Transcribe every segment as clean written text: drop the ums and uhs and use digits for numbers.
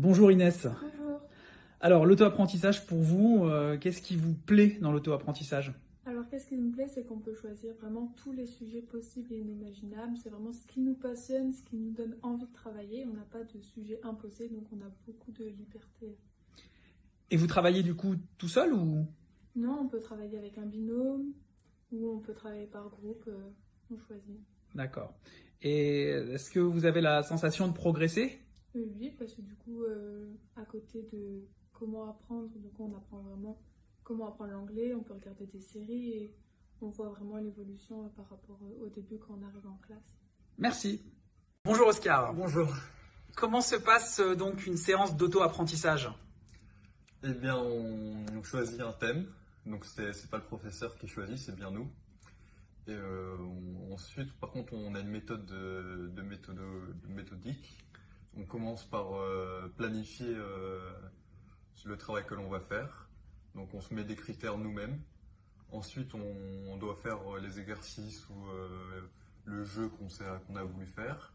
Bonjour Inès. Bonjour. Alors, l'auto-apprentissage pour vous, qu'est-ce qui vous plaît dans l'auto-apprentissage? Alors, qu'est-ce qui me plaît, c'est qu'on peut choisir vraiment tous les sujets possibles et inimaginables. C'est vraiment ce qui nous passionne, ce qui nous donne envie de travailler. On n'a pas de sujet imposé, donc on a beaucoup de liberté. Et vous travaillez du coup tout seul ou? Non, on peut travailler avec un binôme ou on peut travailler par groupe. On choisit. D'accord. Et est-ce que vous avez la sensation de progresser? Oui, parce que du coup, à côté de comment apprendre, donc on apprend vraiment comment apprendre l'anglais. On peut regarder des séries et on voit vraiment l'évolution par rapport au début quand on arrive en classe. Merci. Bonjour Oscar. Bonjour. Comment se passe donc une séance d'auto-apprentissage? Eh bien, on choisit un thème. Donc, c'est pas le professeur qui choisit, c'est bien nous. Et ensuite, par contre, on a une méthode méthodique. On commence par planifier le travail que l'on va faire. Donc, on se met des critères nous-mêmes. Ensuite, on doit faire les exercices ou le jeu qu'on a voulu faire.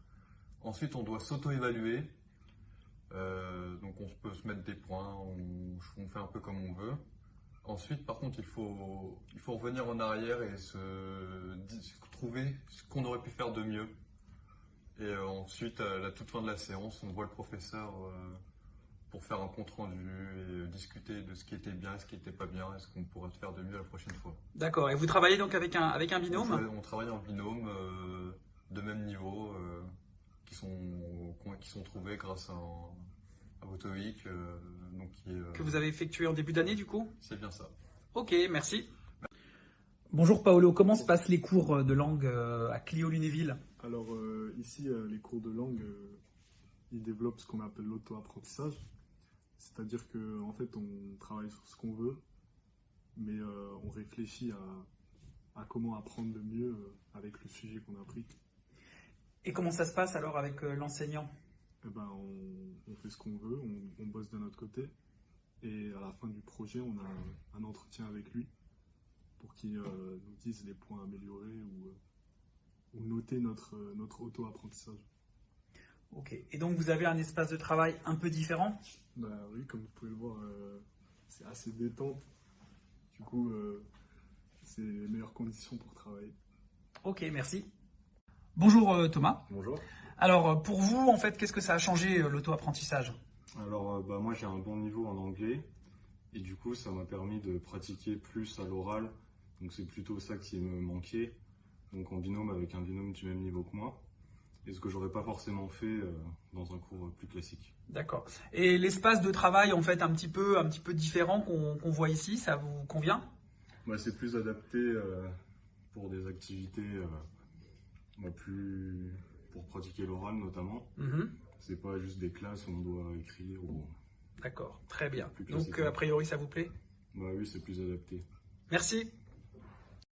Ensuite, on doit s'auto-évaluer. Donc on peut se mettre des points, on fait un peu comme on veut. Ensuite, par contre, il faut revenir en arrière et trouver ce qu'on aurait pu faire de mieux. Et ensuite, à la toute fin de la séance, on voit le professeur pour faire un compte rendu et discuter de ce qui était bien et ce qui n'était pas bien, et ce qu'on pourrait faire de mieux la prochaine fois. D'accord. Et vous travaillez donc avec un binôme? On travaille en binôme de même niveau qui sont trouvés grâce à Autoic, Que vous avez effectué en début d'année du coup? c'est bien ça. Ok, merci. Bonjour Paolo, comment se passent les cours de langue à Clio-Lunéville? Alors ici, les cours de langue, ils développent ce qu'on appelle l'auto-apprentissage. C'est-à-dire qu'en fait, on travaille sur ce qu'on veut, mais on réfléchit à comment apprendre le mieux avec le sujet qu'on a pris. Et comment ça se passe alors avec l'enseignant? Eh ben, on fait ce qu'on veut, on bosse de notre côté, et à la fin du projet, on a un entretien avec lui pour qu'il nous dise les points améliorés ou noter notre auto-apprentissage. Ok. Et donc vous avez un espace de travail un peu différent? Bah oui, comme vous pouvez le voir, c'est assez détente. Du coup, c'est les meilleures conditions pour travailler. Ok, merci. Bonjour Thomas. Bonjour. Alors pour vous, en fait, qu'est-ce que ça a changé l'auto-apprentissage? Alors moi j'ai un bon niveau en anglais et du coup ça m'a permis de pratiquer plus à l'oral, donc c'est plutôt ça qui me manquait, donc en binôme avec un binôme du même niveau que moi, et ce que j'aurais pas forcément fait dans un cours plus classique. D'accord. Et l'espace de travail, en fait, un petit peu différent qu'on voit ici, ça vous convient? Bah, c'est plus adapté pour des activités pour pratiquer l'oral notamment. C'est pas juste des classes où on doit écrire ou... D'accord, très bien. Plus Donc, classique. a priori, ça vous plaît? Bah oui, c'est plus adapté. Merci.